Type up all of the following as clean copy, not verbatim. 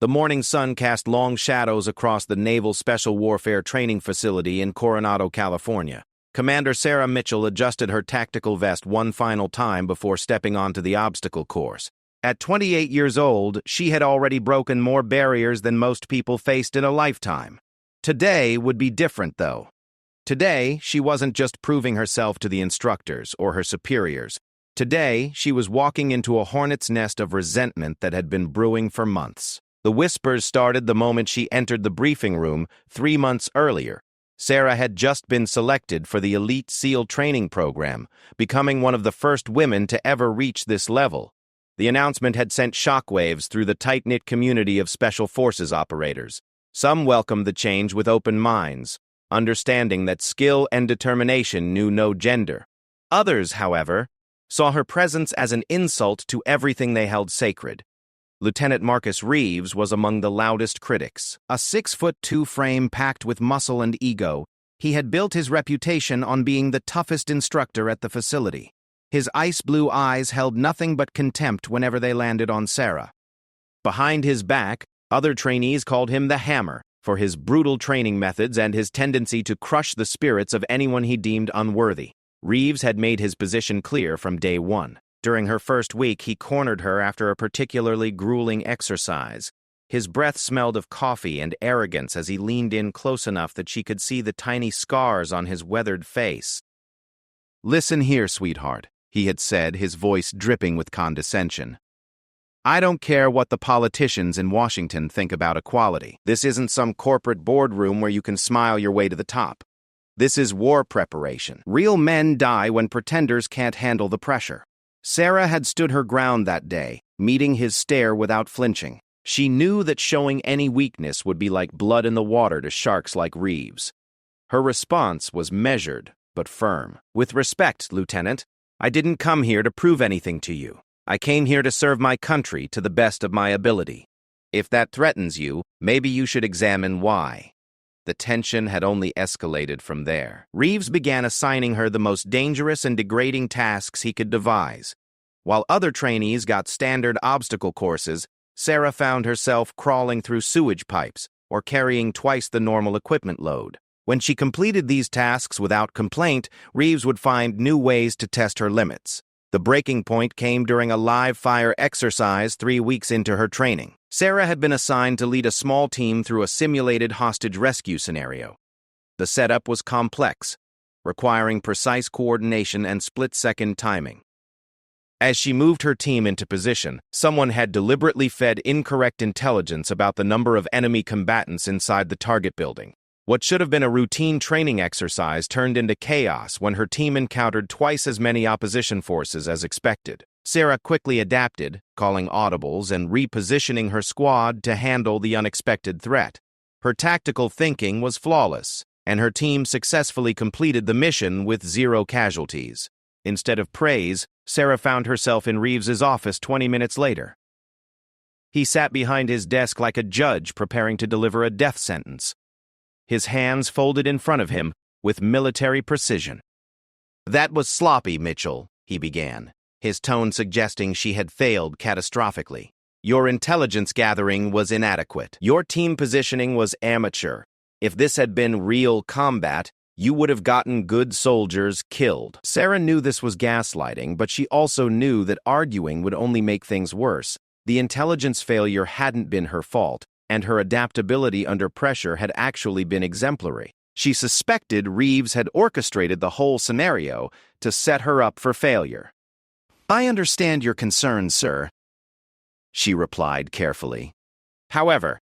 The morning sun cast long shadows across the Naval Special Warfare Training Facility in Coronado, California. Commander Sarah Mitchell adjusted her tactical vest one final time before stepping onto the obstacle course. At 28 years old, she had already broken more barriers than most people faced in a lifetime. Today would be different, though. Today, she wasn't just proving herself to the instructors or her superiors. Today, she was walking into a hornet's nest of resentment that had been brewing for months. The whispers started the moment she entered the briefing room 3 months earlier. Sarah had just been selected for the Elite SEAL training program, becoming one of the first women to ever reach this level. The announcement had sent shockwaves through the tight-knit community of Special Forces operators. Some welcomed the change with open minds, understanding that skill and determination knew no gender. Others, however, saw her presence as an insult to everything they held sacred. Lieutenant Marcus Reeves was among the loudest critics. A 6'2" frame packed with muscle and ego, he had built his reputation on being the toughest instructor at the facility. His ice-blue eyes held nothing but contempt whenever they landed on Sarah. Behind his back, other trainees called him the Hammer for his brutal training methods and his tendency to crush the spirits of anyone he deemed unworthy. Reeves had made his position clear from day one. During her first week, he cornered her after a particularly grueling exercise. His breath smelled of coffee and arrogance as he leaned in close enough that she could see the tiny scars on his weathered face. "Listen here, sweetheart," he had said, his voice dripping with condescension. "I don't care what the politicians in Washington think about equality. This isn't some corporate boardroom where you can smile your way to the top. This is war preparation. Real men die when pretenders can't handle the pressure." Sarah had stood her ground that day, meeting his stare without flinching. She knew that showing any weakness would be like blood in the water to sharks like Reeves. Her response was measured, but firm. "With respect, Lieutenant, I didn't come here to prove anything to you. I came here to serve my country to the best of my ability. If that threatens you, maybe you should examine why." The tension had only escalated from there. Reeves began assigning her the most dangerous and degrading tasks he could devise. While other trainees got standard obstacle courses, Sarah found herself crawling through sewage pipes or carrying twice the normal equipment load. When she completed these tasks without complaint, Reeves would find new ways to test her limits. The breaking point came during a live-fire exercise 3 weeks into her training. Sarah had been assigned to lead a small team through a simulated hostage rescue scenario. The setup was complex, requiring precise coordination and split-second timing. As she moved her team into position, someone had deliberately fed incorrect intelligence about the number of enemy combatants inside the target building. What should have been a routine training exercise turned into chaos when her team encountered twice as many opposition forces as expected. Sarah quickly adapted, calling audibles and repositioning her squad to handle the unexpected threat. Her tactical thinking was flawless, and her team successfully completed the mission with 0 casualties. Instead of praise, Sarah found herself in Reeves's office 20 minutes later. He sat behind his desk like a judge preparing to deliver a death sentence, his hands folded in front of him with military precision. "That was sloppy, Mitchell," he began, his tone suggesting she had failed catastrophically. "Your intelligence gathering was inadequate. Your team positioning was amateur. If this had been real combat, you would have gotten good soldiers killed." Sarah knew this was gaslighting, but she also knew that arguing would only make things worse. The intelligence failure hadn't been her fault, and her adaptability under pressure had actually been exemplary. She suspected Reeves had orchestrated the whole scenario to set her up for failure. "I understand your concerns, sir," she replied carefully. "However,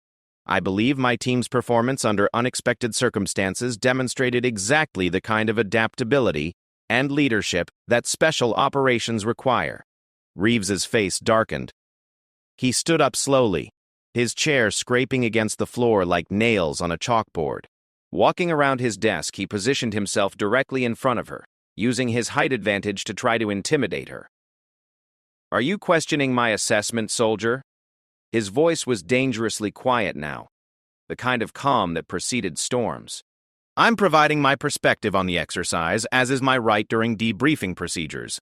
I believe my team's performance under unexpected circumstances demonstrated exactly the kind of adaptability and leadership that special operations require." Reeves's face darkened. He stood up slowly, his chair scraping against the floor like nails on a chalkboard. Walking around his desk, he positioned himself directly in front of her, using his height advantage to try to intimidate her. "Are you questioning my assessment, soldier?" His voice was dangerously quiet now, the kind of calm that preceded storms. "I'm providing my perspective on the exercise, as is my right during debriefing procedures,"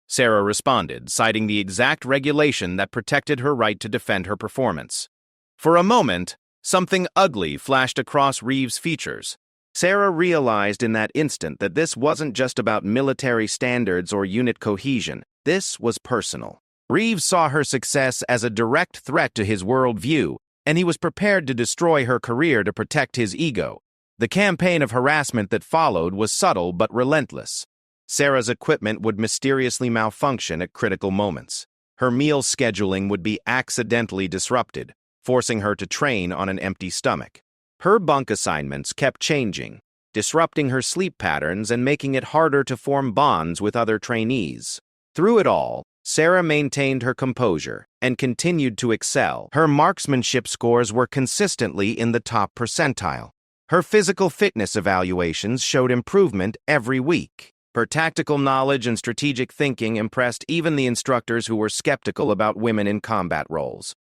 Sarah responded, citing the exact regulation that protected her right to defend her performance. For a moment, something ugly flashed across Reeves' features. Sarah realized in that instant that this wasn't just about military standards or unit cohesion. This was personal. Reeves saw her success as a direct threat to his worldview, and he was prepared to destroy her career to protect his ego. The campaign of harassment that followed was subtle but relentless. Sarah's equipment would mysteriously malfunction at critical moments. Her meal scheduling would be accidentally disrupted, forcing her to train on an empty stomach. Her bunk assignments kept changing, disrupting her sleep patterns and making it harder to form bonds with other trainees. Through it all, Sarah maintained her composure and continued to excel. Her marksmanship scores were consistently in the top percentile. Her physical fitness evaluations showed improvement every week. Her tactical knowledge and strategic thinking impressed even the instructors who were skeptical about women in combat roles.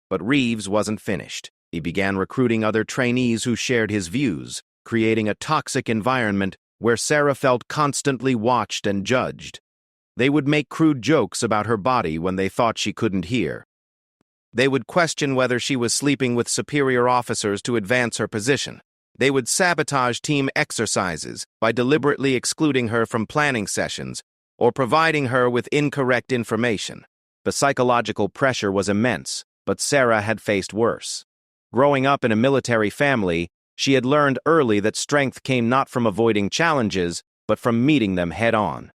But Reeves wasn't finished. He began recruiting other trainees who shared his views, creating a toxic environment where Sarah felt constantly watched and judged. They would make crude jokes about her body when they thought she couldn't hear. They would question whether she was sleeping with superior officers to advance her position. They would sabotage team exercises by deliberately excluding her from planning sessions or providing her with incorrect information. The psychological pressure was immense, but Sarah had faced worse. Growing up in a military family, she had learned early that strength came not from avoiding challenges, but from meeting them head-on.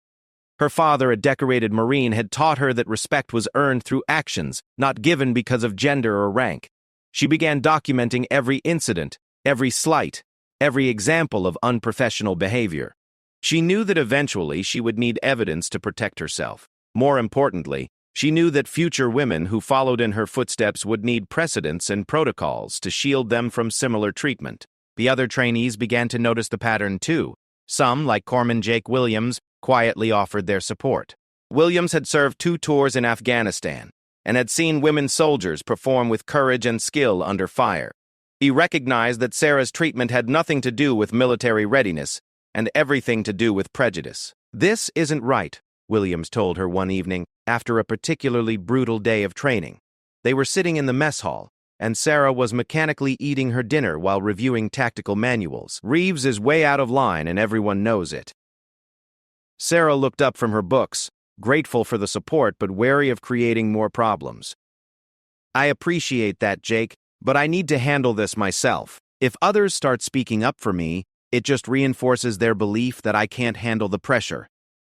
Her father, a decorated Marine, had taught her that respect was earned through actions, not given because of gender or rank. She began documenting every incident, every slight, every example of unprofessional behavior. She knew that eventually she would need evidence to protect herself. More importantly, she knew that future women who followed in her footsteps would need precedents and protocols to shield them from similar treatment. The other trainees began to notice the pattern too. Some, like Corpsman Jake Williams, quietly offered their support. Williams had served 2 tours in Afghanistan and had seen women soldiers perform with courage and skill under fire. He recognized that Sarah's treatment had nothing to do with military readiness and everything to do with prejudice. "This isn't right," Williams told her one evening after a particularly brutal day of training. They were sitting in the mess hall, and Sarah was mechanically eating her dinner while reviewing tactical manuals. "Reeves is way out of line and everyone knows it." Sarah looked up from her books, grateful for the support but wary of creating more problems. "I appreciate that, Jake, but I need to handle this myself. If others start speaking up for me, it just reinforces their belief that I can't handle the pressure."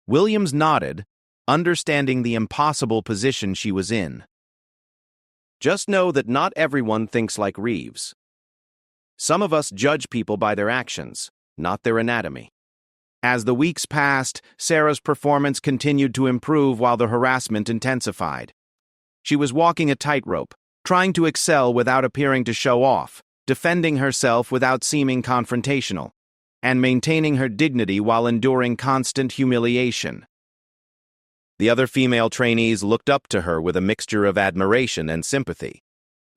Williams nodded, understanding the impossible position she was in. "Just know that not everyone thinks like Reeves. Some of us judge people by their actions, not their anatomy." As the weeks passed, Sarah's performance continued to improve while the harassment intensified. She was walking a tightrope, trying to excel without appearing to show off, defending herself without seeming confrontational, and maintaining her dignity while enduring constant humiliation. The other female trainees looked up to her with a mixture of admiration and sympathy.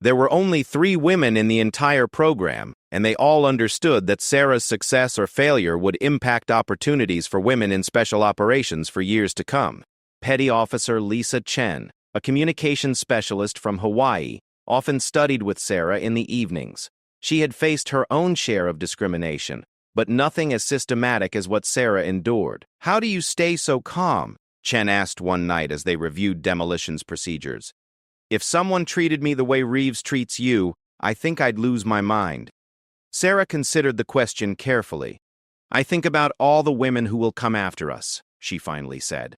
There were only 3 women in the entire program, and they all understood that Sarah's success or failure would impact opportunities for women in special operations for years to come. Petty Officer Lisa Chen, a communications specialist from Hawaii, often studied with Sarah in the evenings. She had faced her own share of discrimination, but nothing as systematic as what Sarah endured. "How do you stay so calm?" Chen asked one night as they reviewed demolitions procedures. "If someone treated me the way Reeves treats you, I think I'd lose my mind." Sarah considered the question carefully. "I think about all the women who will come after us," she finally said.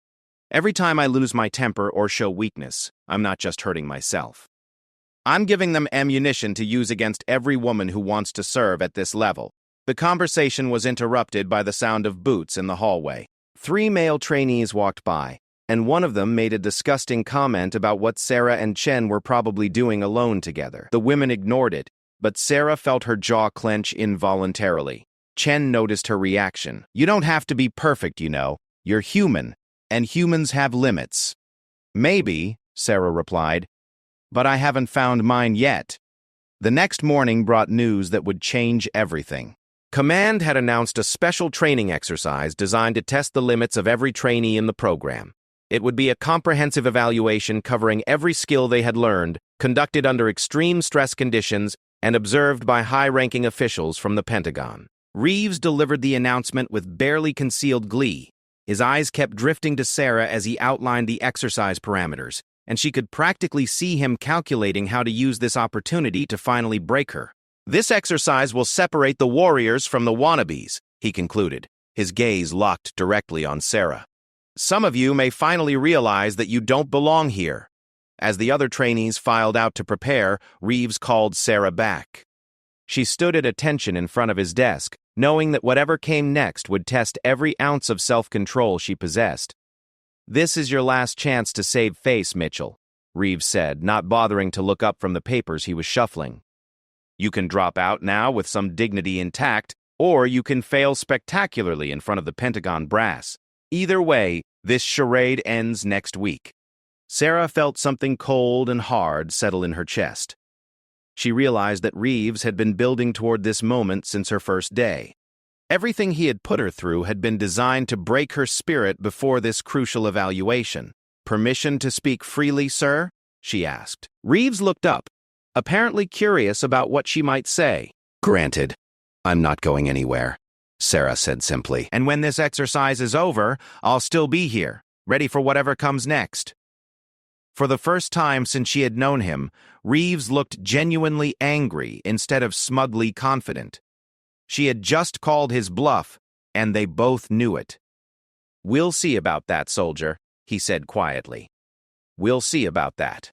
"Every time I lose my temper or show weakness, I'm not just hurting myself. I'm giving them ammunition to use against every woman who wants to serve at this level." The conversation was interrupted by the sound of boots in the hallway. 3 male trainees walked by, and one of them made a disgusting comment about what Sarah and Chen were probably doing alone together. The women ignored it, but Sarah felt her jaw clench involuntarily. Chen noticed her reaction. "You don't have to be perfect, you know. You're human, and humans have limits." "Maybe," Sarah replied, "but I haven't found mine yet." The next morning brought news that would change everything. Command had announced a special training exercise designed to test the limits of every trainee in the program. It would be a comprehensive evaluation covering every skill they had learned, conducted under extreme stress conditions, and observed by high-ranking officials from the Pentagon. Reeves delivered the announcement with barely concealed glee. His eyes kept drifting to Sarah as he outlined the exercise parameters, and she could practically see him calculating how to use this opportunity to finally break her. "This exercise will separate the warriors from the wannabes," he concluded, his gaze locked directly on Sarah. "Some of you may finally realize that you don't belong here." As the other trainees filed out to prepare, Reeves called Sarah back. She stood at attention in front of his desk, knowing that whatever came next would test every ounce of self-control she possessed. "This is your last chance to save face, Mitchell," Reeves said, not bothering to look up from the papers he was shuffling. "You can drop out now with some dignity intact, or you can fail spectacularly in front of the Pentagon brass. Either way, this charade ends next week." Sarah felt something cold and hard settle in her chest. She realized that Reeves had been building toward this moment since her first day. Everything he had put her through had been designed to break her spirit before this crucial evaluation. "Permission to speak freely, sir?" she asked. Reeves looked up, apparently curious about what she might say. "Granted. I'm not going anywhere," Sarah said simply. "And when this exercise is over, I'll still be here, ready for whatever comes next." For the first time since she had known him, Reeves looked genuinely angry instead of smugly confident. She had just called his bluff, and they both knew it. "We'll see about that, soldier," he said quietly. "We'll see about that."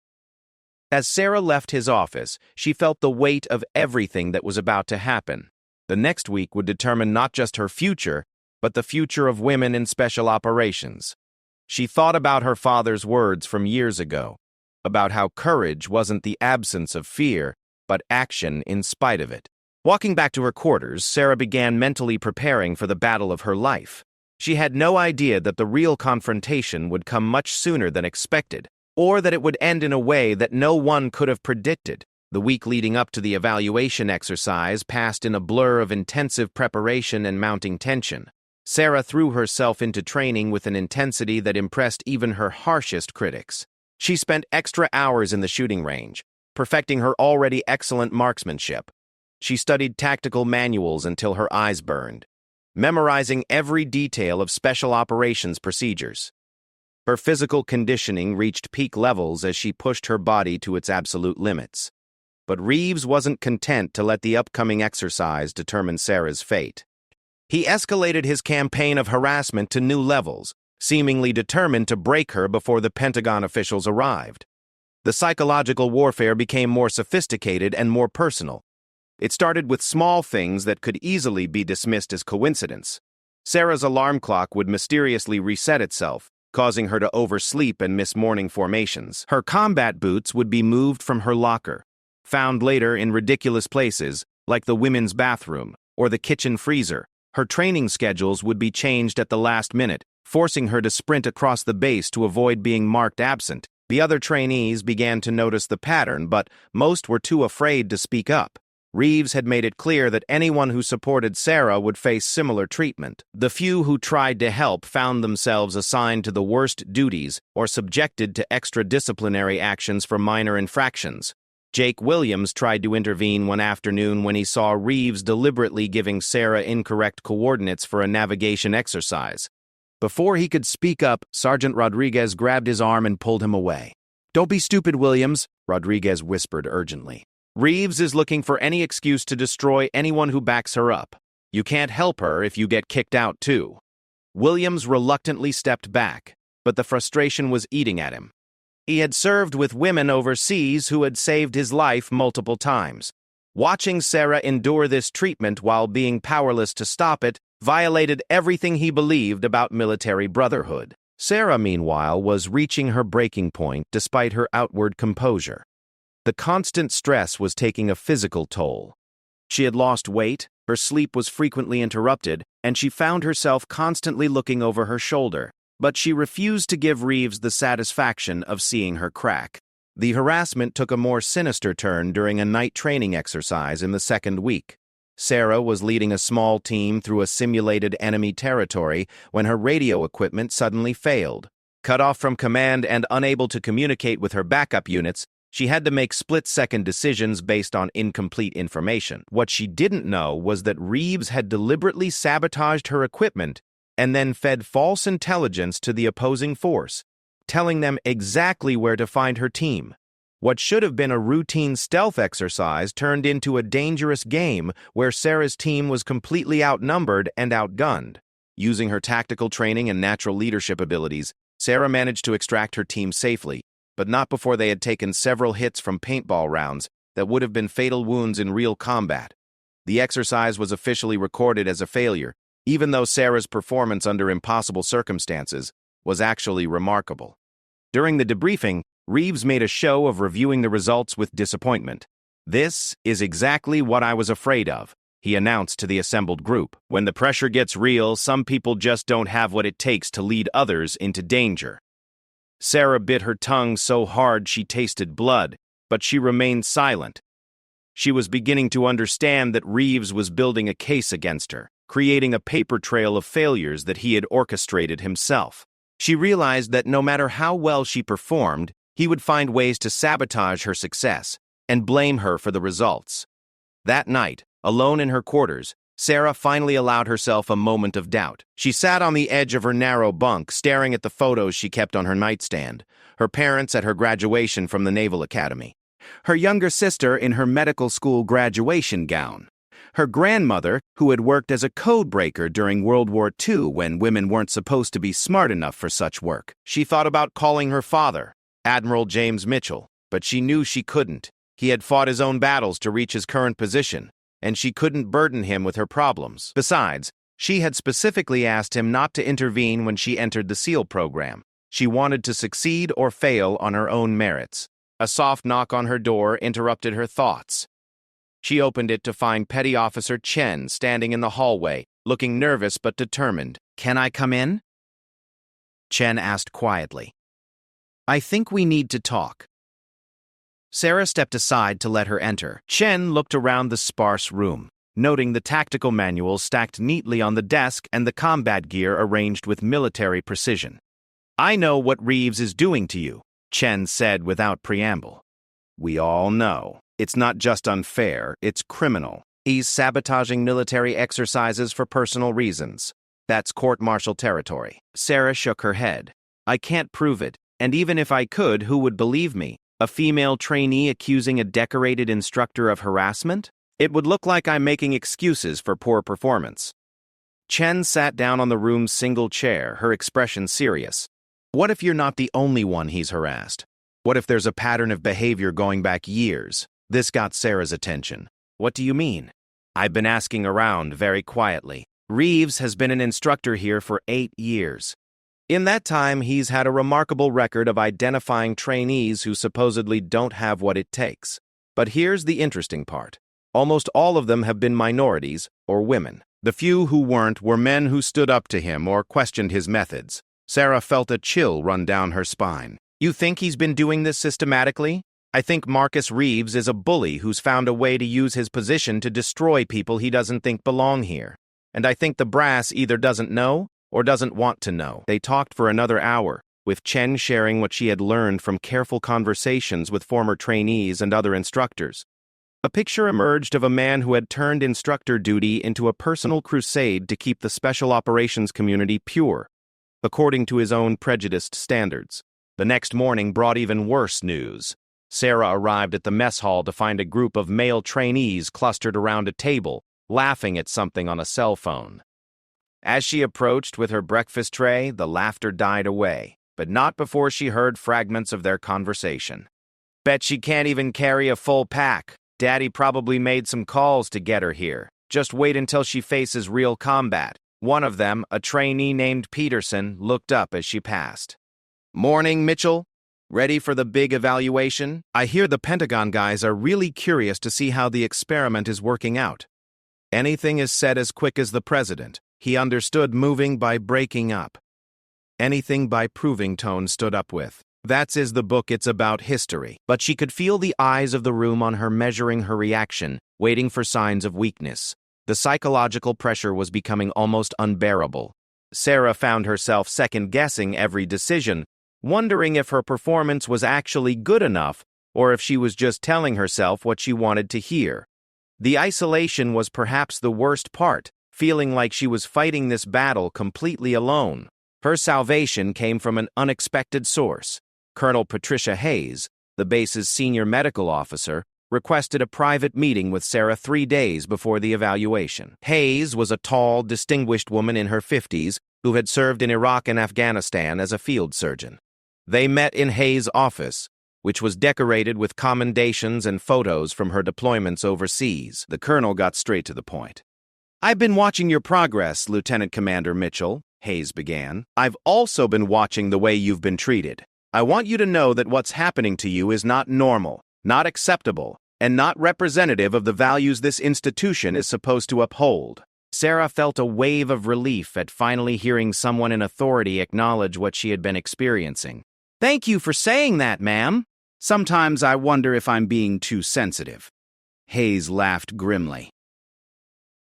As Sarah left his office, she felt the weight of everything that was about to happen. The next week would determine not just her future, but the future of women in special operations. She thought about her father's words from years ago, about how courage wasn't the absence of fear, but action in spite of it. Walking back to her quarters, Sarah began mentally preparing for the battle of her life. She had no idea that the real confrontation would come much sooner than expected, or that it would end in a way that no one could have predicted. The week leading up to the evaluation exercise passed in a blur of intensive preparation and mounting tension. Sarah threw herself into training with an intensity that impressed even her harshest critics. She spent extra hours in the shooting range, perfecting her already excellent marksmanship. She studied tactical manuals until her eyes burned, memorizing every detail of special operations procedures. Her physical conditioning reached peak levels as she pushed her body to its absolute limits. But Reeves wasn't content to let the upcoming exercise determine Sarah's fate. He escalated his campaign of harassment to new levels, seemingly determined to break her before the Pentagon officials arrived. The psychological warfare became more sophisticated and more personal. It started with small things that could easily be dismissed as coincidence. Sarah's alarm clock would mysteriously reset itself, causing her to oversleep and miss morning formations. Her combat boots would be moved from her locker, found later in ridiculous places, like the women's bathroom or the kitchen freezer. Her training schedules would be changed at the last minute, forcing her to sprint across the base to avoid being marked absent. The other trainees began to notice the pattern, but most were too afraid to speak up. Reeves had made it clear that anyone who supported Sarah would face similar treatment. The few who tried to help found themselves assigned to the worst duties or subjected to extra disciplinary actions for minor infractions. Jake Williams tried to intervene one afternoon when he saw Reeves deliberately giving Sarah incorrect coordinates for a navigation exercise. Before he could speak up, Sergeant Rodriguez grabbed his arm and pulled him away. "Don't be stupid, Williams," Rodriguez whispered urgently. "Reeves is looking for any excuse to destroy anyone who backs her up. You can't help her if you get kicked out, too." Williams reluctantly stepped back, but the frustration was eating at him. He had served with women overseas who had saved his life multiple times. Watching Sarah endure this treatment while being powerless to stop it violated everything he believed about military brotherhood. Sarah, meanwhile, was reaching her breaking point despite her outward composure. The constant stress was taking a physical toll. She had lost weight, her sleep was frequently interrupted, and she found herself constantly looking over her shoulder. But she refused to give Reeves the satisfaction of seeing her crack. The harassment took a more sinister turn during a night training exercise in the second week. Sarah was leading a small team through a simulated enemy territory when her radio equipment suddenly failed. Cut off from command and unable to communicate with her backup units, she had to make split-second decisions based on incomplete information. What she didn't know was that Reeves had deliberately sabotaged her equipment and then fed false intelligence to the opposing force, telling them exactly where to find her team. What should have been a routine stealth exercise turned into a dangerous game where Sarah's team was completely outnumbered and outgunned. Using her tactical training and natural leadership abilities, Sarah managed to extract her team safely, but not before they had taken several hits from paintball rounds that would have been fatal wounds in real combat. The exercise was officially recorded as a failure, even though Sarah's performance under impossible circumstances was actually remarkable. During the debriefing, Reeves made a show of reviewing the results with disappointment. "This is exactly what I was afraid of," he announced to the assembled group. "When the pressure gets real, some people just don't have what it takes to lead others into danger." Sarah bit her tongue so hard she tasted blood, but she remained silent. She was beginning to understand that Reeves was building a case against her, creating a paper trail of failures that he had orchestrated himself. She realized that no matter how well she performed, he would find ways to sabotage her success and blame her for the results. That night, alone in her quarters, Sarah finally allowed herself a moment of doubt. She sat on the edge of her narrow bunk, staring at the photos she kept on her nightstand, her parents at her graduation from the Naval Academy, her younger sister in her medical school graduation gown, her grandmother, who had worked as a code breaker during World War II when women weren't supposed to be smart enough for such work. She thought about calling her father, Admiral James Mitchell, but she knew she couldn't. He had fought his own battles to reach his current position, and she couldn't burden him with her problems. Besides, she had specifically asked him not to intervene when she entered the SEAL program. She wanted to succeed or fail on her own merits. A soft knock on her door interrupted her thoughts. She opened it to find Petty Officer Chen standing in the hallway, looking nervous but determined. "Can I come in?" Chen asked quietly. "I think we need to talk." Sarah stepped aside to let her enter. Chen looked around the sparse room, noting the tactical manual stacked neatly on the desk and the combat gear arranged with military precision. "I know what Reeves is doing to you," Chen said without preamble. "We all know. It's not just unfair, it's criminal. He's sabotaging military exercises for personal reasons. That's court-martial territory." Sarah shook her head. "I can't prove it, and even if I could, who would believe me? A female trainee accusing a decorated instructor of harassment? It would look like I'm making excuses for poor performance." Chen sat down on the room's single chair, her expression serious. "What if you're not the only one he's harassed? What if there's a pattern of behavior going back years?" This got Sarah's attention. "What do you mean?" "I've been asking around very quietly. Reeves has been an instructor here for 8 years. In that time, he's had a remarkable record of identifying trainees who supposedly don't have what it takes. But here's the interesting part. Almost all of them have been minorities or women. The few who weren't were men who stood up to him or questioned his methods." Sarah felt a chill run down her spine. "You think he's been doing this systematically?" "I think Marcus Reeves is a bully who's found a way to use his position to destroy people he doesn't think belong here. And I think the brass either doesn't know or doesn't want to know." They talked for another hour, with Chen sharing what she had learned from careful conversations with former trainees and other instructors. A picture emerged of a man who had turned instructor duty into a personal crusade to keep the special operations community pure, according to his own prejudiced standards. The next morning brought even worse news. Sarah arrived at the mess hall to find a group of male trainees clustered around a table, laughing at something on a cell phone. As she approached with her breakfast tray, the laughter died away, but not before she heard fragments of their conversation. "Bet she can't even carry a full pack. Daddy probably made some calls to get her here. Just wait until she faces real combat." One of them, a trainee named Peterson, looked up as she passed. "Morning, Mitchell. Ready for the big evaluation? I hear the Pentagon guys are really curious to see how the experiment is working out." Anything is said as quick as the president. He understood moving by breaking up. Anything by proving tone stood up with. That's is the book, it's about history. But she could feel the eyes of the room on her, measuring her reaction, waiting for signs of weakness. The psychological pressure was becoming almost unbearable. Sarah found herself second-guessing every decision, wondering if her performance was actually good enough or if she was just telling herself what she wanted to hear. The isolation was perhaps the worst part, feeling like she was fighting this battle completely alone. Her salvation came from an unexpected source. Colonel Patricia Hayes, the base's senior medical officer, requested a private meeting with Sarah 3 days before the evaluation. Hayes was a tall, distinguished woman in her 50s who had served in Iraq and Afghanistan as a field surgeon. They met in Hayes' office, which was decorated with commendations and photos from her deployments overseas. The colonel got straight to the point. "I've been watching your progress, Lieutenant Commander Mitchell," Hayes began. "I've also been watching the way you've been treated. I want you to know that what's happening to you is not normal, not acceptable, and not representative of the values this institution is supposed to uphold." Sarah felt a wave of relief at finally hearing someone in authority acknowledge what she had been experiencing. "Thank you for saying that, ma'am. Sometimes I wonder if I'm being too sensitive." Hayes laughed grimly.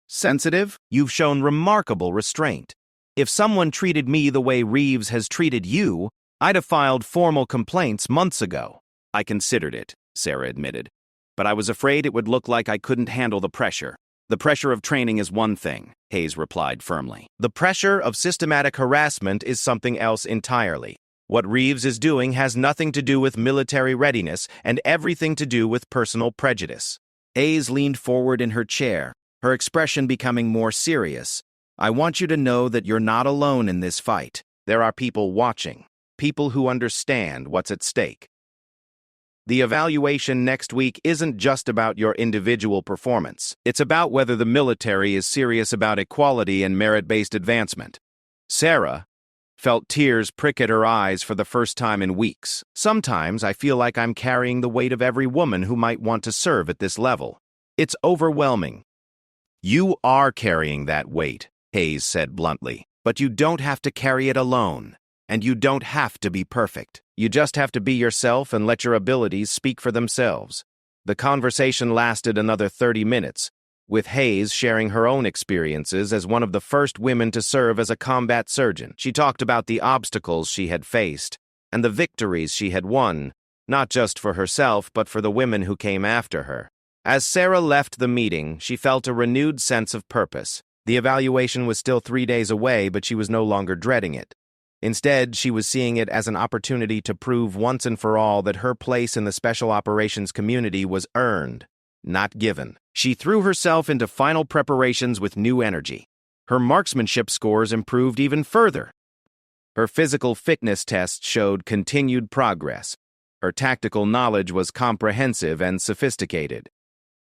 "Sensitive? You've shown remarkable restraint. If someone treated me the way Reeves has treated you, I'd have filed formal complaints months ago." "I considered it," Sarah admitted, "but I was afraid it would look like I couldn't handle the pressure." "The pressure of training is one thing," Hayes replied firmly. "The pressure of systematic harassment is something else entirely. What Reeves is doing has nothing to do with military readiness and everything to do with personal prejudice." Hayes leaned forward in her chair, her expression becoming more serious. "I want you to know that you're not alone in this fight. There are people watching, people who understand what's at stake. The evaluation next week isn't just about your individual performance. It's about whether the military is serious about equality and merit-based advancement." Sarah felt tears prick at her eyes for the first time in weeks. "Sometimes I feel like I'm carrying the weight of every woman who might want to serve at this level. It's overwhelming." "You are carrying that weight," Hayes said bluntly, "but you don't have to carry it alone. And you don't have to be perfect. You just have to be yourself and let your abilities speak for themselves." The conversation lasted another 30 minutes, with Hayes sharing her own experiences as one of the first women to serve as a combat surgeon. She talked about the obstacles she had faced and the victories she had won, not just for herself but for the women who came after her. As Sarah left the meeting, she felt a renewed sense of purpose. The evaluation was still 3 days away, but she was no longer dreading it. Instead, she was seeing it as an opportunity to prove once and for all that her place in the special operations community was earned, not given. She threw herself into final preparations with new energy. Her marksmanship scores improved even further. Her physical fitness tests showed continued progress. Her tactical knowledge was comprehensive and sophisticated.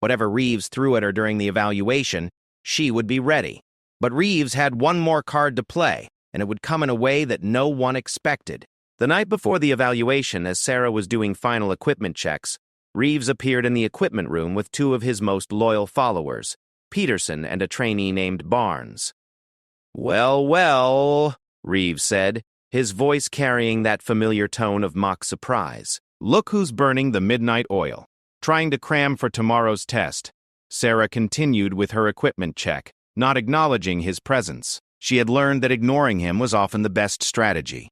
Whatever Reeves threw at her during the evaluation, she would be ready. But Reeves had one more card to play, and it would come in a way that no one expected. The night before the evaluation, as Sarah was doing final equipment checks, Reeves appeared in the equipment room with 2 of his most loyal followers, Peterson and a trainee named Barnes. "Well, well," Reeves said, his voice carrying that familiar tone of mock surprise. "Look who's burning the midnight oil, trying to cram for tomorrow's test." Sarah continued with her equipment check, not acknowledging his presence. She had learned that ignoring him was often the best strategy.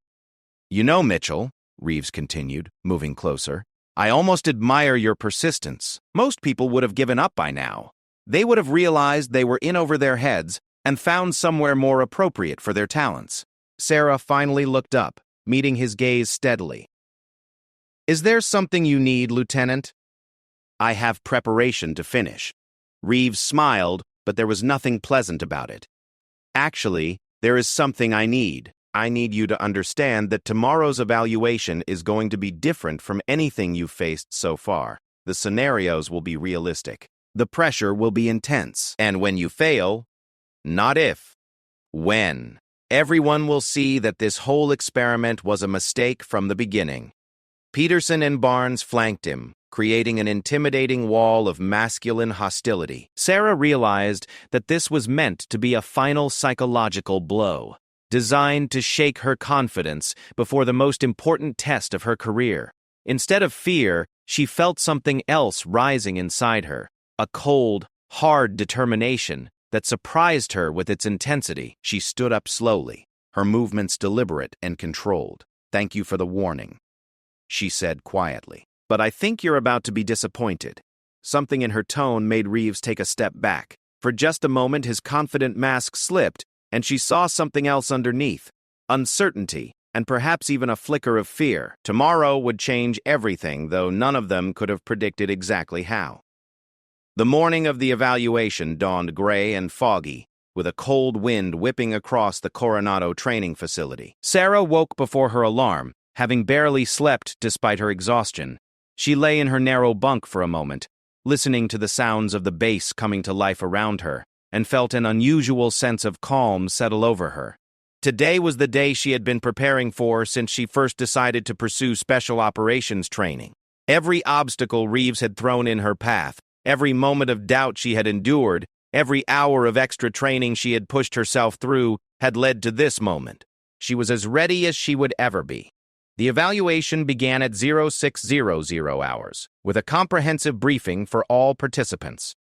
"You know, Mitchell," Reeves continued, moving closer, "I almost admire your persistence. Most people would have given up by now. They would have realized they were in over their heads and found somewhere more appropriate for their talents." Sarah finally looked up, meeting his gaze steadily. "Is there something you need, Lieutenant?" "I have preparation to finish." Reeves smiled, but there was nothing pleasant about it. "Actually, there is something I need. I need you to understand that tomorrow's evaluation is going to be different from anything you've faced so far. The scenarios will be realistic. The pressure will be intense. And when you fail, not if, when, everyone will see that this whole experiment was a mistake from the beginning." Peterson and Barnes flanked him, creating an intimidating wall of masculine hostility. Sarah realized that this was meant to be a final psychological blow, designed to shake her confidence before the most important test of her career. Instead of fear, she felt something else rising inside her, a cold, hard determination that surprised her with its intensity. She stood up slowly, her movements deliberate and controlled. "Thank you for the warning," she said quietly. "But I think you're about to be disappointed." Something in her tone made Reeves take a step back. For just a moment, his confident mask slipped, and she saw something else underneath: uncertainty, and perhaps even a flicker of fear. Tomorrow would change everything, though none of them could have predicted exactly how. The morning of the evaluation dawned gray and foggy, with a cold wind whipping across the Coronado training facility. Sarah woke before her alarm, having barely slept despite her exhaustion. She lay in her narrow bunk for a moment, listening to the sounds of the base coming to life around her, and felt an unusual sense of calm settle over her. Today was the day she had been preparing for since she first decided to pursue special operations training. Every obstacle Reeves had thrown in her path, every moment of doubt she had endured, every hour of extra training she had pushed herself through had led to this moment. She was as ready as she would ever be. The evaluation began at 0600 hours, with a comprehensive briefing for all participants.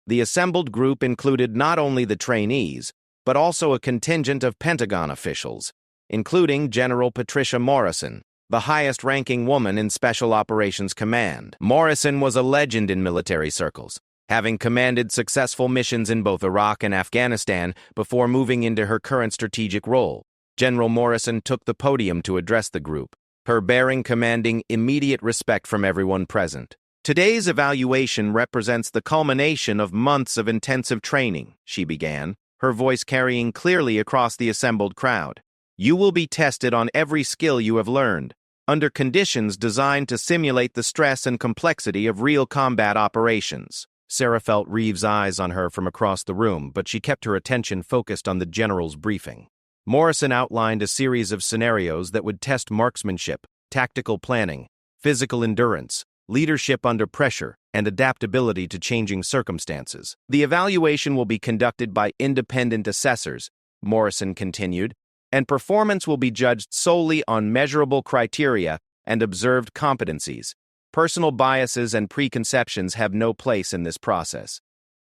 The assembled group included not only the trainees, but also a contingent of Pentagon officials, including General Patricia Morrison, the highest-ranking woman in Special Operations Command. Morrison was a legend in military circles, having commanded successful missions in both Iraq and Afghanistan before moving into her current strategic role. General Morrison took the podium to address the group, her bearing commanding immediate respect from everyone present. "Today's evaluation represents the culmination of months of intensive training," she began, her voice carrying clearly across the assembled crowd. "You will be tested on every skill you have learned, under conditions designed to simulate the stress and complexity of real combat operations." Sarah felt Reeves' eyes on her from across the room, but she kept her attention focused on the general's briefing. Morrison outlined a series of scenarios that would test marksmanship, tactical planning, physical endurance, leadership under pressure, and adaptability to changing circumstances. "The evaluation will be conducted by independent assessors," Morrison continued, "and performance will be judged solely on measurable criteria and observed competencies. Personal biases and preconceptions have no place in this process."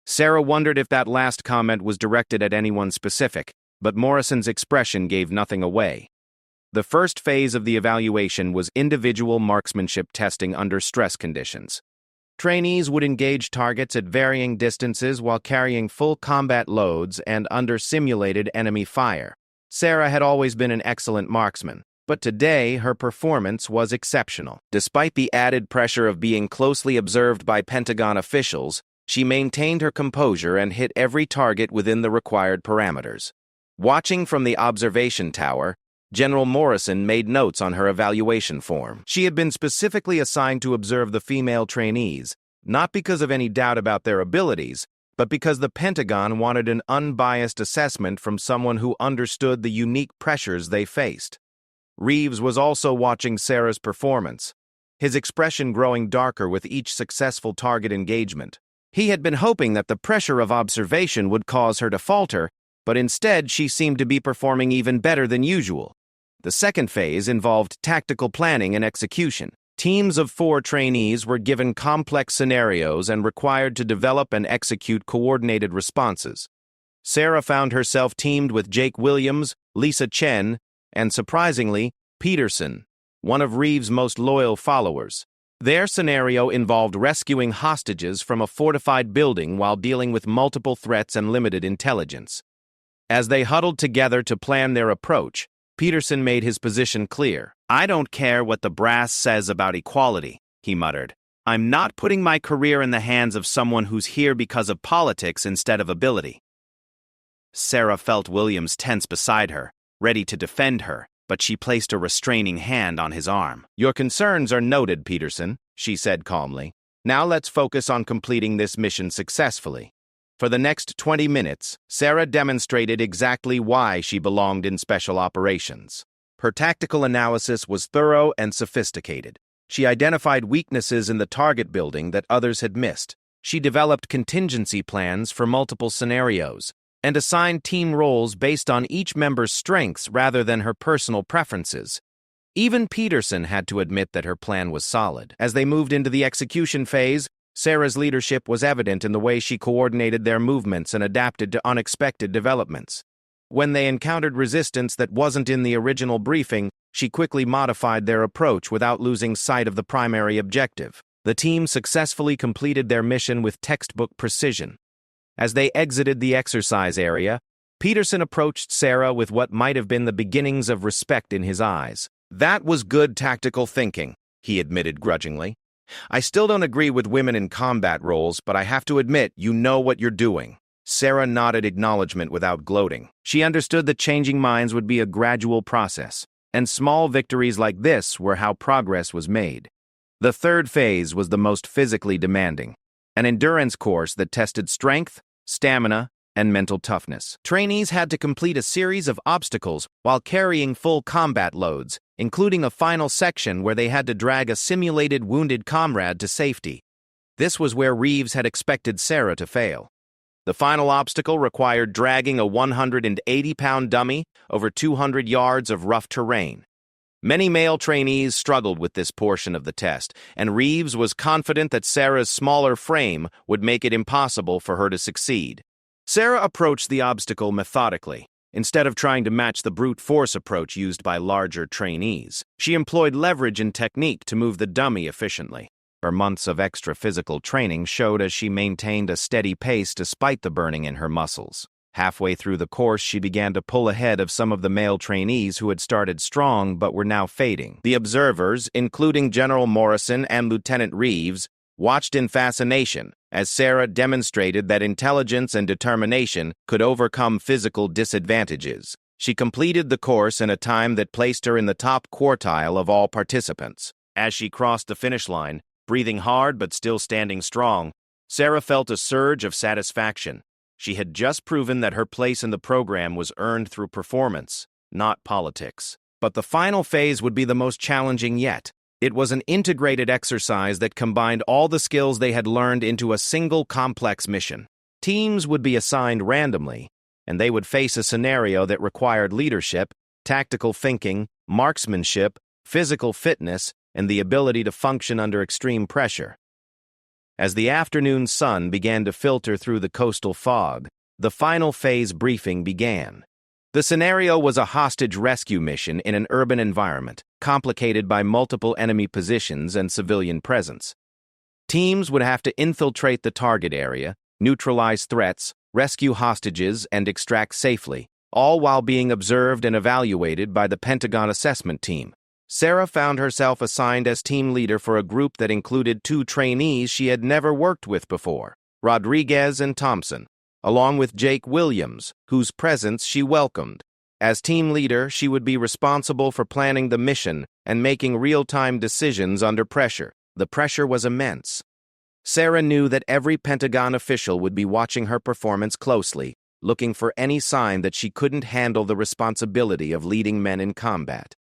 Sarah wondered if that last comment was directed at anyone specific, but Morrison's expression gave nothing away. The first phase of the evaluation was individual marksmanship testing under stress conditions. Trainees would engage targets at varying distances while carrying full combat loads and under simulated enemy fire. Sarah had always been an excellent marksman, but today her performance was exceptional. Despite the added pressure of being closely observed by Pentagon officials, she maintained her composure and hit every target within the required parameters. Watching from the observation tower, General Morrison made notes on her evaluation form. She had been specifically assigned to observe the female trainees, not because of any doubt about their abilities, but because the Pentagon wanted an unbiased assessment from someone who understood the unique pressures they faced. Reeves was also watching Sarah's performance, his expression growing darker with each successful target engagement. He had been hoping that the pressure of observation would cause her to falter, but instead she seemed to be performing even better than usual. The second phase involved tactical planning and execution. Teams of 4 trainees were given complex scenarios and required to develop and execute coordinated responses. Sarah found herself teamed with Jake Williams, Lisa Chen, and surprisingly, Peterson, one of Reeves' most loyal followers. Their scenario involved rescuing hostages from a fortified building while dealing with multiple threats and limited intelligence. As they huddled together to plan their approach, Peterson made his position clear. "I don't care what the brass says about equality," he muttered. "I'm not putting my career in the hands of someone who's here because of politics instead of ability." Sarah felt Williams tense beside her, ready to defend her, but she placed a restraining hand on his arm. "Your concerns are noted, Peterson," she said calmly. "Now let's focus on completing this mission successfully." For the next 20 minutes, Sarah demonstrated exactly why she belonged in special operations. Her tactical analysis was thorough and sophisticated. She identified weaknesses in the target building that others had missed. She developed contingency plans for multiple scenarios and assigned team roles based on each member's strengths rather than her personal preferences. Even Peterson had to admit that her plan was solid. As they moved into the execution phase, Sarah's leadership was evident in the way she coordinated their movements and adapted to unexpected developments. When they encountered resistance that wasn't in the original briefing, she quickly modified their approach without losing sight of the primary objective. The team successfully completed their mission with textbook precision. As they exited the exercise area, Peterson approached Sarah with what might have been the beginnings of respect in his eyes. "That was good tactical thinking," he admitted grudgingly. "I still don't agree with women in combat roles, but I have to admit you know what you're doing." Sarah nodded acknowledgement without gloating. She understood that changing minds would be a gradual process, and small victories like this were how progress was made. The third phase was the most physically demanding, an endurance course that tested strength, stamina, and mental toughness. Trainees had to complete a series of obstacles while carrying full combat loads, including a final section where they had to drag a simulated wounded comrade to safety. This was where Reeves had expected Sarah to fail. The final obstacle required dragging a 180-pound dummy over 200 yards of rough terrain. Many male trainees struggled with this portion of the test, and Reeves was confident that Sarah's smaller frame would make it impossible for her to succeed. Sarah approached the obstacle methodically. Instead of trying to match the brute force approach used by larger trainees, she employed leverage and technique to move the dummy efficiently. Her months of extra physical training showed as she maintained a steady pace despite the burning in her muscles. Halfway through the course, she began to pull ahead of some of the male trainees who had started strong but were now fading. The observers, including General Morrison and Lieutenant Reeves, watched in fascination as Sarah demonstrated that intelligence and determination could overcome physical disadvantages. She completed the course in a time that placed her in the top quartile of all participants. As she crossed the finish line, breathing hard but still standing strong, Sarah felt a surge of satisfaction. She had just proven that her place in the program was earned through performance, not politics. But the final phase would be the most challenging yet. It was an integrated exercise that combined all the skills they had learned into a single complex mission. Teams would be assigned randomly, and they would face a scenario that required leadership, tactical thinking, marksmanship, physical fitness, and the ability to function under extreme pressure. As the afternoon sun began to filter through the coastal fog, the final phase briefing began. The scenario was a hostage rescue mission in an urban environment, complicated by multiple enemy positions and civilian presence. Teams would have to infiltrate the target area, neutralize threats, rescue hostages, and extract safely, all while being observed and evaluated by the Pentagon assessment team. Sarah found herself assigned as team leader for a group that included two trainees she had never worked with before, Rodriguez and Thompson, along with Jake Williams, whose presence she welcomed. As team leader, she would be responsible for planning the mission and making real-time decisions under pressure. The pressure was immense. Sarah knew that every Pentagon official would be watching her performance closely, looking for any sign that she couldn't handle the responsibility of leading men in combat.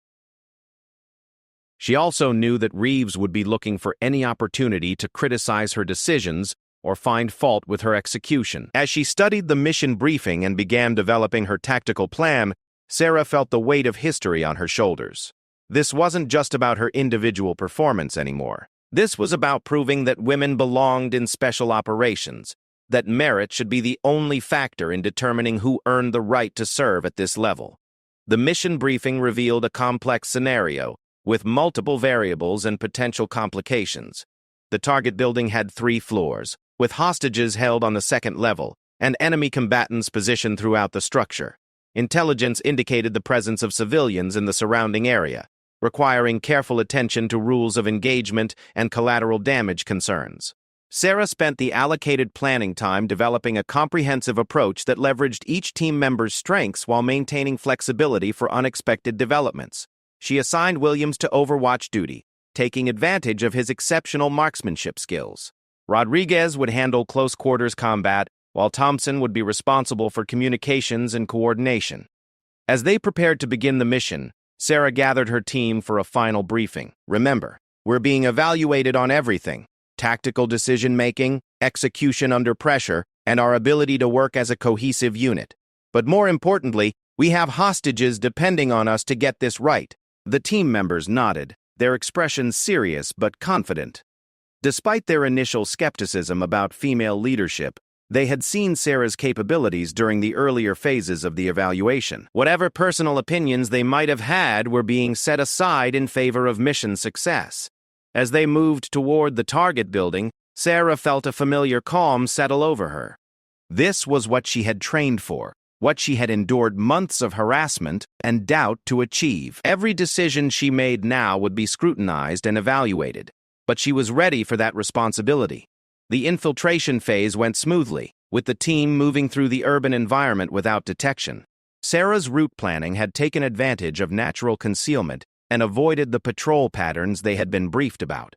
She also knew that Reeves would be looking for any opportunity to criticize her decisions or find fault with her execution. As she studied the mission briefing and began developing her tactical plan, Sarah felt the weight of history on her shoulders. This wasn't just about her individual performance anymore. This was about proving that women belonged in special operations, that merit should be the only factor in determining who earned the right to serve at this level. The mission briefing revealed a complex scenario, with multiple variables and potential complications. The target building had 3 floors, with hostages held on the second level, and enemy combatants positioned throughout the structure. Intelligence indicated the presence of civilians in the surrounding area, requiring careful attention to rules of engagement and collateral damage concerns. Sarah spent the allocated planning time developing a comprehensive approach that leveraged each team member's strengths while maintaining flexibility for unexpected developments. She assigned Williams to overwatch duty, taking advantage of his exceptional marksmanship skills. Rodriguez would handle close-quarters combat, while Thompson would be responsible for communications and coordination. As they prepared to begin the mission, Sarah gathered her team for a final briefing. "Remember, we're being evaluated on everything: tactical decision-making, execution under pressure, and our ability to work as a cohesive unit. But more importantly, we have hostages depending on us to get this right." The team members nodded, their expressions serious but confident. Despite their initial skepticism about female leadership, They had seen Sarah's capabilities during the earlier phases of the evaluation. Whatever personal opinions they might have had were being set aside in favor of mission success. As they moved toward the target building, Sarah felt a familiar calm settle over her. This was what she had trained for, what she had endured months of harassment and doubt to achieve. Every decision she made now would be scrutinized and evaluated, but she was ready for that responsibility. The infiltration phase went smoothly, with the team moving through the urban environment without detection. Sarah's route planning had taken advantage of natural concealment and avoided the patrol patterns they had been briefed about.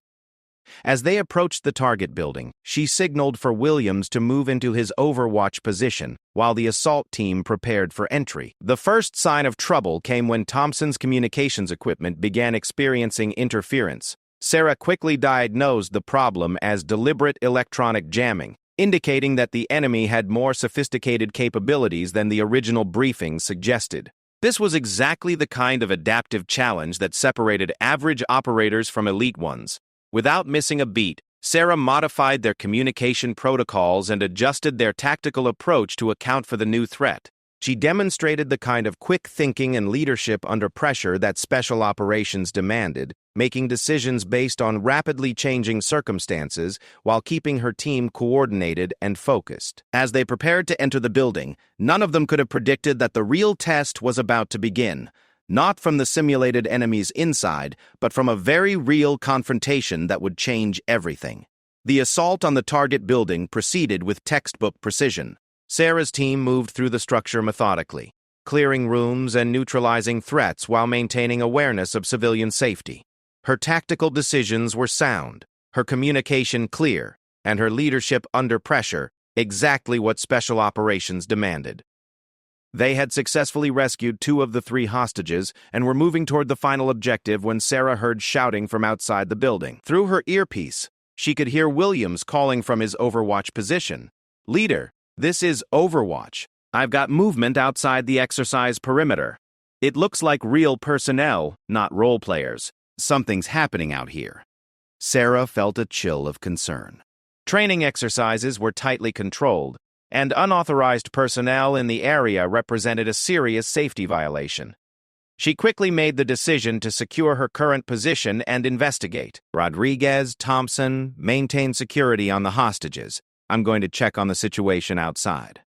As they approached the target building, she signaled for Williams to move into his overwatch position while the assault team prepared for entry. The first sign of trouble came when Thompson's communications equipment began experiencing interference. Sarah quickly diagnosed the problem as deliberate electronic jamming, indicating that the enemy had more sophisticated capabilities than the original briefing suggested. This was exactly the kind of adaptive challenge that separated average operators from elite ones. Without missing a beat, Sarah modified their communication protocols and adjusted their tactical approach to account for the new threat. She demonstrated the kind of quick thinking and leadership under pressure that special operations demanded, making decisions based on rapidly changing circumstances while keeping her team coordinated and focused. As they prepared to enter the building, none of them could have predicted that the real test was about to begin. Not from the simulated enemies inside, but from a very real confrontation that would change everything. The assault on the target building proceeded with textbook precision. Sarah's team moved through the structure methodically, clearing rooms and neutralizing threats while maintaining awareness of civilian safety. Her tactical decisions were sound, her communication clear, and her leadership under pressure, exactly what special operations demanded. They had successfully rescued 2 of the 3 hostages and were moving toward the final objective when Sarah heard shouting from outside the building. Through her earpiece, she could hear Williams calling from his overwatch position. "Leader, this is Overwatch. I've got movement outside the exercise perimeter. It looks like real personnel, not role players. Something's happening out here." Sarah felt a chill of concern. Training exercises were tightly controlled, and unauthorized personnel in the area represented a serious safety violation. She quickly made the decision to secure her current position and investigate. "Rodriguez, Thompson, maintain security on the hostages. I'm going to check on the situation outside."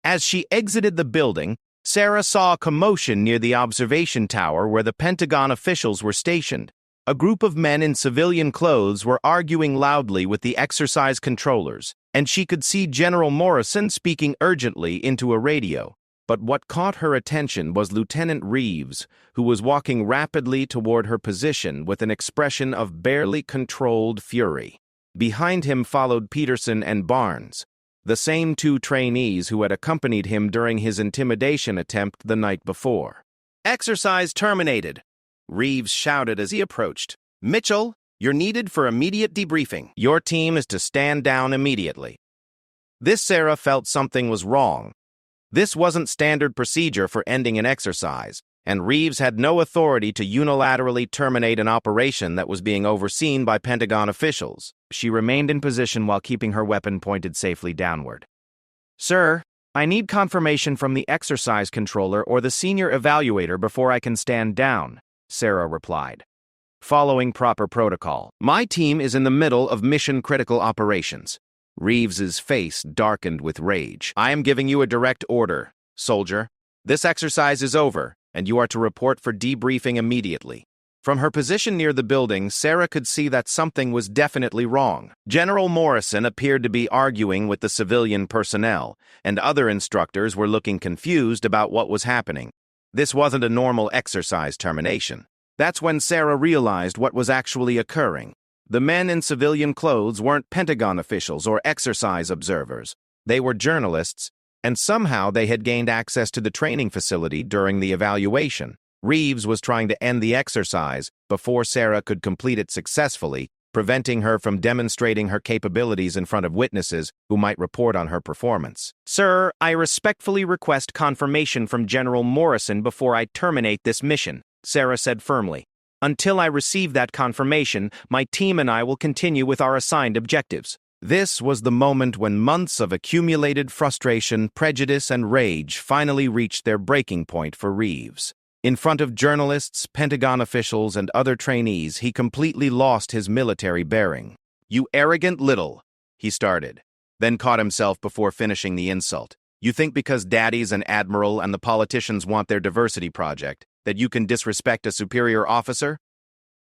As she exited the building, Sarah saw a commotion near the observation tower where the Pentagon officials were stationed. A group of men in civilian clothes were arguing loudly with the exercise controllers, and she could see General Morrison speaking urgently into a radio. But what caught her attention was Lieutenant Reeves, who was walking rapidly toward her position with an expression of barely controlled fury. Behind him followed Peterson and Barnes, the same 2 trainees who had accompanied him during his intimidation attempt the night before. "Exercise terminated," Reeves shouted as he approached. "Mitchell, you're needed for immediate debriefing. Your team is to stand down immediately." This Sarah felt something was wrong. This wasn't standard procedure for ending an exercise, and Reeves had no authority to unilaterally terminate an operation that was being overseen by Pentagon officials. She remained in position while keeping her weapon pointed safely downward. "Sir, I need confirmation from the exercise controller or the senior evaluator before I can stand down," Sarah replied. "Following proper protocol. My team is in the middle of mission-critical operations." Reeves's face darkened with rage. "I am giving you a direct order, soldier. This exercise is over, and you are to report for debriefing immediately." From her position near the building, Sarah could see that something was definitely wrong. General Morrison appeared to be arguing with the civilian personnel, and other instructors were looking confused about what was happening. This wasn't a normal exercise termination. That's when Sarah realized what was actually occurring. The men in civilian clothes weren't Pentagon officials or exercise observers. They were journalists, and somehow they had gained access to the training facility during the evaluation. Reeves was trying to end the exercise before Sarah could complete it successfully, preventing her from demonstrating her capabilities in front of witnesses who might report on her performance. "Sir, I respectfully request confirmation from General Morrison before I terminate this mission," Sarah said firmly. "Until I receive that confirmation, my team and I will continue with our assigned objectives." This was the moment when months of accumulated frustration, prejudice, and rage finally reached their breaking point for Reeves. In front of journalists, Pentagon officials, and other trainees, he completely lost his military bearing. "You arrogant little," he started, then caught himself before finishing the insult. "You think because Daddy's an admiral and the politicians want their diversity project, that you can disrespect a superior officer?"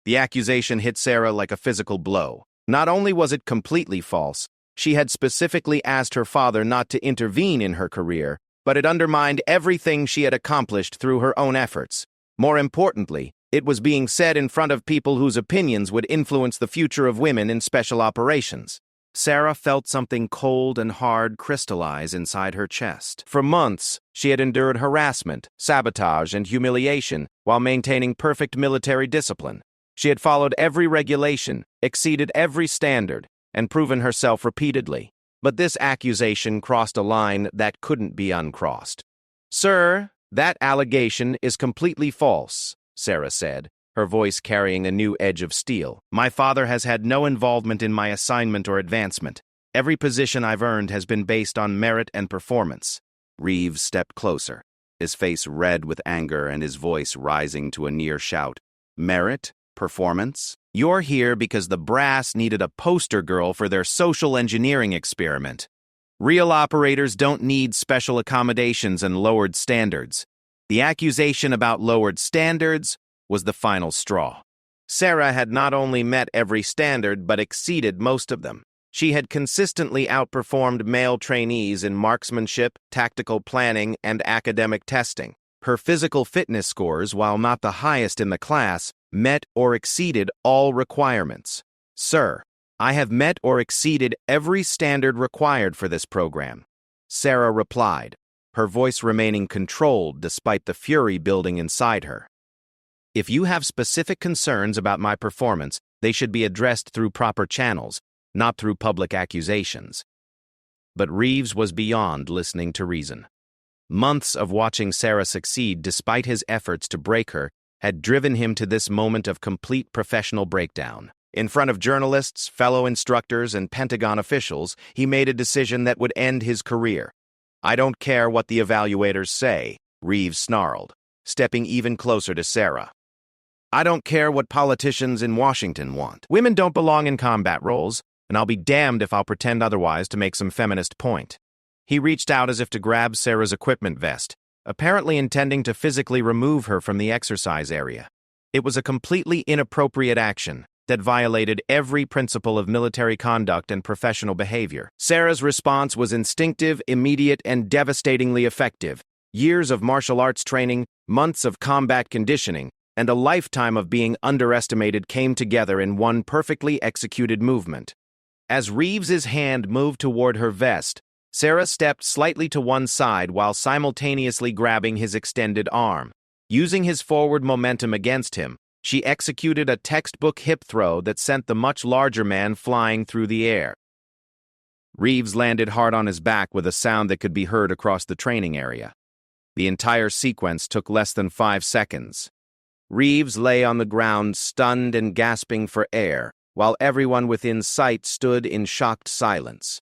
The accusation hit Sarah like a physical blow. Not only was it completely false, she had specifically asked her father not to intervene in her career, but it undermined everything she had accomplished through her own efforts. More importantly, it was being said in front of people whose opinions would influence the future of women in special operations. Sarah felt something cold and hard crystallize inside her chest. For months, she had endured harassment, sabotage, and humiliation while maintaining perfect military discipline. She had followed every regulation, exceeded every standard, and proven herself repeatedly. But this accusation crossed a line that couldn't be uncrossed. "Sir, that allegation is completely false," Sarah said, her voice carrying a new edge of steel. "My father has had no involvement in my assignment or advancement. Every position I've earned has been based on merit and performance." Reeves stepped closer, his face red with anger and his voice rising to a near shout. "Merit? Performance? You're here because the brass needed a poster girl for their social engineering experiment. Real operators don't need special accommodations and lowered standards. The accusation about lowered standards was the final straw." Sarah had not only met every standard but exceeded most of them. She had consistently outperformed male trainees in marksmanship, tactical planning, and academic testing. Her physical fitness scores, while not the highest in the class, met or exceeded all requirements. "Sir, I have met or exceeded every standard required for this program," Sarah replied, her voice remaining controlled despite the fury building inside her. "If you have specific concerns about my performance, they should be addressed through proper channels, not through public accusations." But Reeves was beyond listening to reason. Months of watching Sarah succeed despite his efforts to break her had driven him to this moment of complete professional breakdown. In front of journalists, fellow instructors, and Pentagon officials, he made a decision that would end his career. "I don't care what the evaluators say," Reeves snarled, stepping even closer to Sarah. "I don't care what politicians in Washington want. Women don't belong in combat roles, and I'll be damned if I'll pretend otherwise to make some feminist point." He reached out as if to grab Sarah's equipment vest, apparently intending to physically remove her from the exercise area. It was a completely inappropriate action that violated every principle of military conduct and professional behavior. Sarah's response was instinctive, immediate, and devastatingly effective. Years of martial arts training, months of combat conditioning, and a lifetime of being underestimated came together in one perfectly executed movement. As Reeves's hand moved toward her vest, Sarah stepped slightly to one side while simultaneously grabbing his extended arm. Using his forward momentum against him, she executed a textbook hip throw that sent the much larger man flying through the air. Reeves landed hard on his back with a sound that could be heard across the training area. The entire sequence took less than 5 seconds. Reeves lay on the ground, stunned and gasping for air, while everyone within sight stood in shocked silence.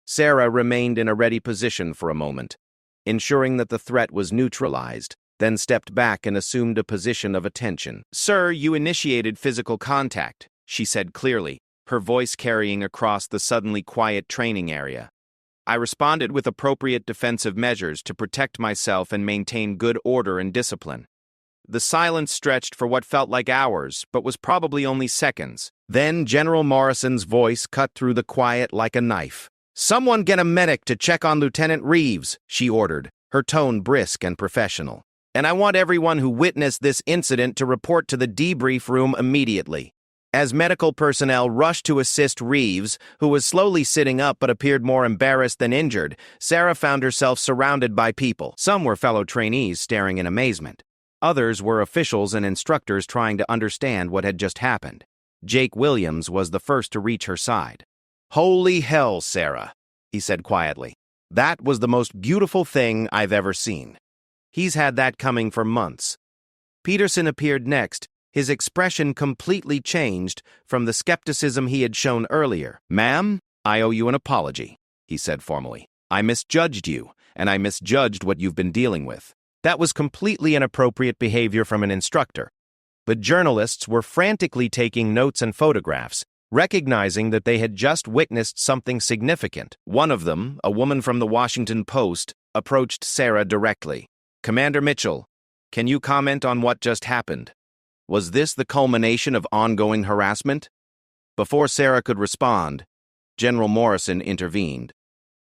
Sarah remained in a ready position for a moment, ensuring that the threat was neutralized, then stepped back and assumed a position of attention. "Sir, you initiated physical contact," she said clearly, her voice carrying across the suddenly quiet training area. "I responded with appropriate defensive measures to protect myself and maintain good order and discipline." The silence stretched for what felt like hours, but was probably only seconds. Then General Morrison's voice cut through the quiet like a knife. "Someone get a medic to check on Lieutenant Reeves," she ordered, her tone brisk and professional. "And I want everyone who witnessed this incident to report to the debrief room immediately." As medical personnel rushed to assist Reeves, who was slowly sitting up but appeared more embarrassed than injured, Sarah found herself surrounded by people. Some were fellow trainees staring in amazement. Others were officials and instructors trying to understand what had just happened. Jake Williams was the first to reach her side. "Holy hell, Sarah," he said quietly. "That was the most beautiful thing I've ever seen." He's had that coming for months. Peterson appeared next, his expression completely changed from the skepticism he had shown earlier. "Ma'am, "I owe you an apology," he said formally. "I misjudged you, and I misjudged what you've been dealing with. That was completely inappropriate behavior from an instructor." The journalists were frantically taking notes and photographs, recognizing that they had just witnessed something significant. One of them, a woman from the Washington Post, approached Sarah directly. "Commander Mitchell, can you comment on what just happened? Was this the culmination of ongoing harassment?" Before Sarah could respond, General Morrison intervened.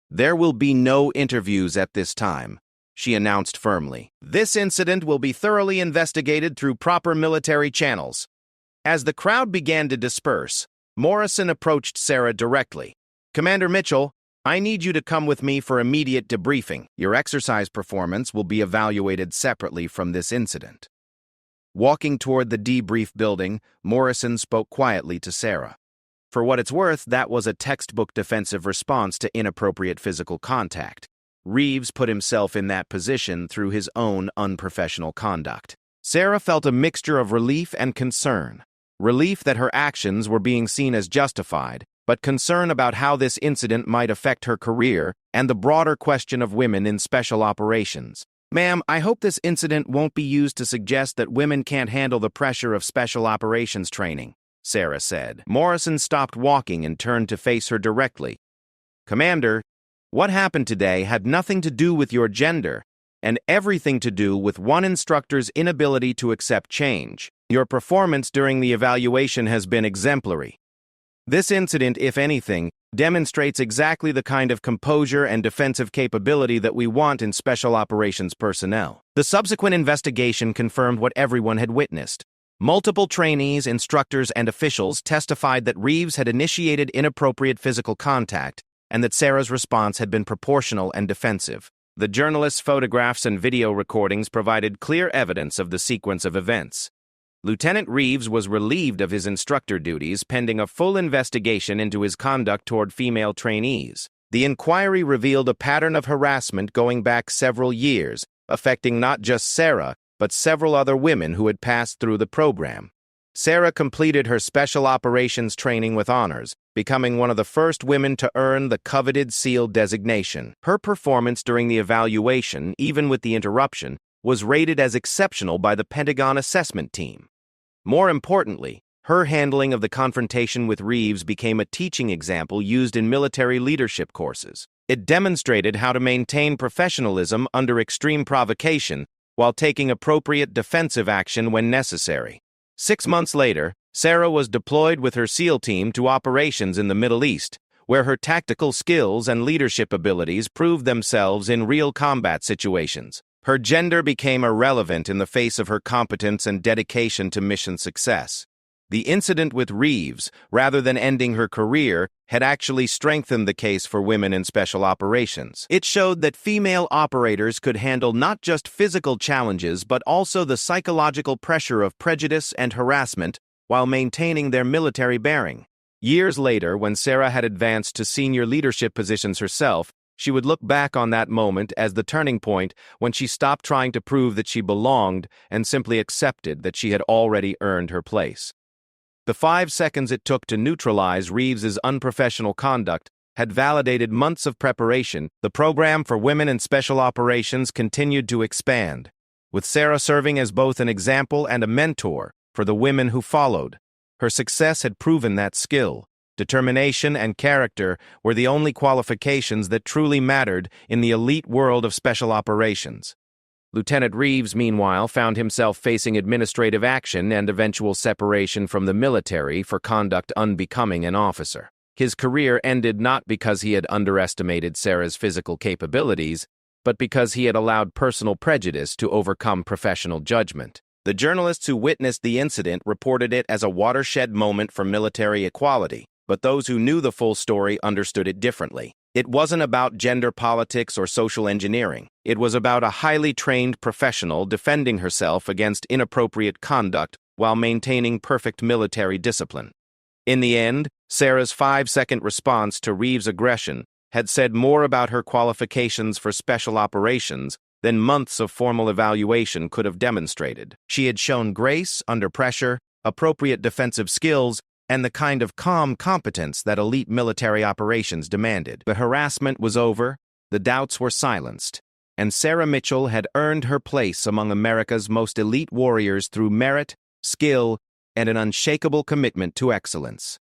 "There will be no interviews at this time," she announced firmly. "This incident will be thoroughly investigated through proper military channels." As the crowd began to disperse, Morrison approached Sarah directly. "Commander Mitchell, I need you to come with me for immediate debriefing. Your exercise performance will be evaluated separately from this incident." Walking toward the debrief building, Morrison spoke quietly to Sarah. For what it's worth, that was a textbook defensive response to inappropriate physical contact. Reeves put himself in that position through his own unprofessional conduct. Sarah felt a mixture of relief and concern. Relief that her actions were being seen as justified, but concern about how this incident might affect her career and the broader question of women in special operations. "Ma'am, I hope this incident won't be used to suggest that women can't handle the pressure of special operations training," Sarah said. Morrison stopped walking and turned to face her directly. "Commander, what happened today had nothing to do with your gender and everything to do with one instructor's inability to accept change. Your performance during the evaluation has been exemplary. This incident, if anything, demonstrates exactly the kind of composure and defensive capability that we want in special operations personnel." The subsequent investigation confirmed what everyone had witnessed. Multiple trainees, instructors, and officials testified that Reeves had initiated inappropriate physical contact and that Sarah's response had been proportional and defensive. The journalists' photographs and video recordings provided clear evidence of the sequence of events. Lieutenant Reeves was relieved of his instructor duties pending a full investigation into his conduct toward female trainees. The inquiry revealed a pattern of harassment going back several years, affecting not just Sarah, but several other women who had passed through the program. Sarah completed her special operations training with honors, becoming one of the first women to earn the coveted SEAL designation. Her performance during the evaluation, even with the interruption, was rated as exceptional by the Pentagon assessment team. More importantly, her handling of the confrontation with Reeves became a teaching example used in military leadership courses. It demonstrated how to maintain professionalism under extreme provocation while taking appropriate defensive action when necessary. 6 months later, Sarah was deployed with her SEAL team to operations in the Middle East, where her tactical skills and leadership abilities proved themselves in real combat situations. Her gender became irrelevant in the face of her competence and dedication to mission success. The incident with Reeves, rather than ending her career, had actually strengthened the case for women in special operations. It showed that female operators could handle not just physical challenges but also the psychological pressure of prejudice and harassment while maintaining their military bearing. Years later, when Sarah had advanced to senior leadership positions herself, she would look back on that moment as the turning point when she stopped trying to prove that she belonged and simply accepted that she had already earned her place. The 5 seconds it took to neutralize Reeves's unprofessional conduct had validated months of preparation. The program for women in special operations continued to expand, with Sarah serving as both an example and a mentor for the women who followed. Her success had proven that skill, determination, and character were the only qualifications that truly mattered in the elite world of special operations. Lieutenant Reeves, meanwhile, found himself facing administrative action and eventual separation from the military for conduct unbecoming an officer. His career ended not because he had underestimated Sarah's physical capabilities, but because he had allowed personal prejudice to overcome professional judgment. The journalists who witnessed the incident reported it as a watershed moment for military equality, but those who knew the full story understood it differently. It wasn't about gender politics or social engineering. It was about a highly trained professional defending herself against inappropriate conduct while maintaining perfect military discipline. In the end, Sarah's 5-second response to Reeves' aggression had said more about her qualifications for special operations than months of formal evaluation could have demonstrated. She had shown grace under pressure, appropriate defensive skills, and the kind of calm competence that elite military operations demanded. The harassment was over, the doubts were silenced, and Sarah Mitchell had earned her place among America's most elite warriors through merit, skill, and an unshakable commitment to excellence.